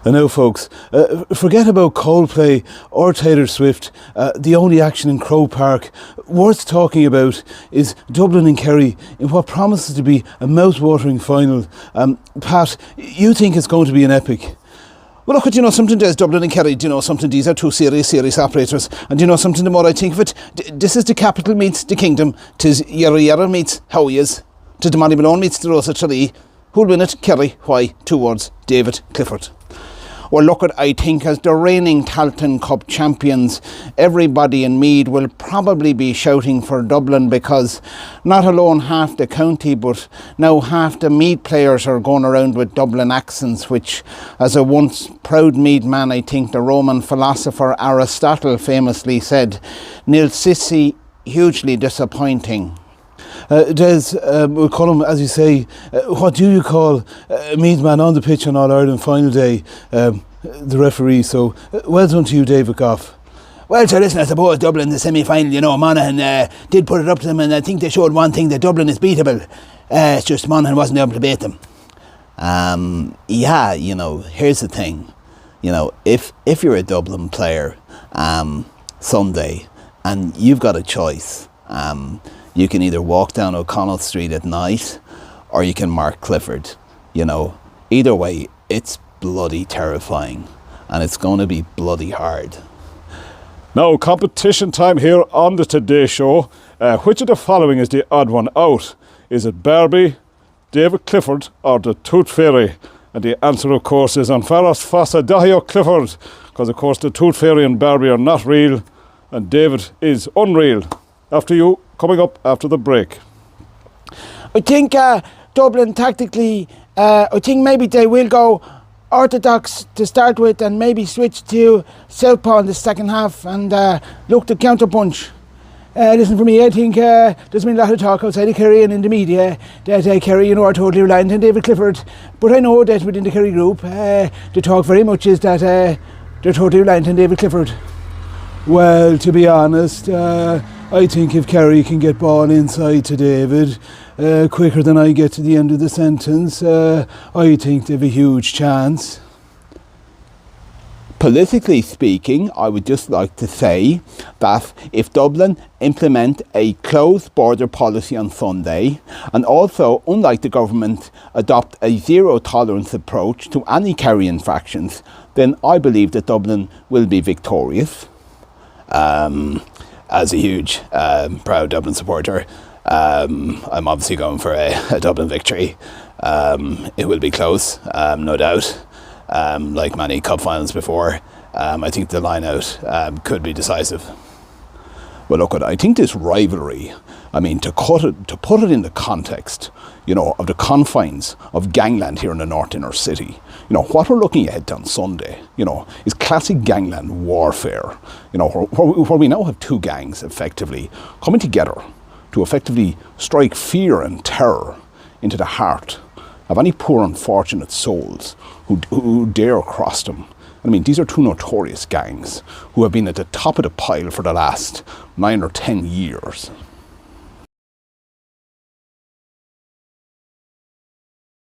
I know, folks, forget about Coldplay or Taylor Swift. The only action in Croke Park worth talking about is Dublin and Kerry in what promises to be a mouth-watering final. Pat, you think it's going to be an epic? Well, look, do you know something, there's Dublin and Kerry, do you know something, these are two serious operators, and do you know something, the more I think of it, this is the capital meets the kingdom, 'tis Yarra meets Howies, 'tis the Money Malone meets the Rosa Tralee. Who'll win it? Kerry. Why? 2 words, David Clifford. Well, look, I think as the reigning Tailteann Cup champions, everybody in Meath will probably be shouting for Dublin, because not alone half the county, but now half the Meath players are going around with Dublin accents, which, as a once proud Meath man, I think the Roman philosopher Aristotle famously said, nil sissi, hugely disappointing. Des, we'll call him, as you say, what do you call a Meath man on the pitch on All-Ireland final day? The referee, so well done to you, David Goff. Well, sir, listen, I suppose Dublin in the semi-final, you know, Monaghan did put it up to them, and I think they showed one thing, that Dublin is beatable. It's just Monaghan wasn't able to beat them. Yeah, you know, here's the thing. You know, if you're a Dublin player Sunday and you've got a choice, you can either walk down O'Connell Street at night or you can mark Clifford. You know, either way, it's bloody terrifying, and it's going to be bloody hard. Now, competition time here on the Today Show. Which of the following is the odd one out? Is it Barbie, David Clifford, or the Tooth Fairy? And the answer, of course, is An Faras Fasa Dahio Clifford, because, of course, the Tooth Fairy and Barbie are not real, and David is unreal. After you, coming up after the break. I think Dublin tactically, I think maybe they will go orthodox to start with, and maybe switch to southpaw in the second half and look to counter punch. Listen, for me, I think there's been a lot of talk outside of Kerry and in the media that Kerry, you know, are totally reliant on David Clifford. But I know that within the Kerry group, the talk very much is that they're totally reliant on David Clifford. Well, to be honest, I think if Kerry can get ball inside to David quicker than I get to the end of the sentence, I think they've a huge chance. Politically speaking, I would just like to say that if Dublin implement a closed border policy on Sunday, and also, unlike the government, adopt a zero tolerance approach to any Kerry infractions, then I believe that Dublin will be victorious. As a huge, proud Dublin supporter, I'm obviously going for a Dublin victory. It will be close, no doubt. Like many cup finals before, I think the line-out could be decisive. Well, look, I think this rivalry, I mean, to put it in the context, you know, of the confines of gangland here in the North Inner City, you know, what we're looking at on Sunday, you know, is classic gangland warfare, you know, where we now have two gangs effectively coming together to effectively strike fear and terror into the heart of any poor unfortunate souls who dare cross them. I mean, these are two notorious gangs who have been at the top of the pile for the last 9 or 10 years.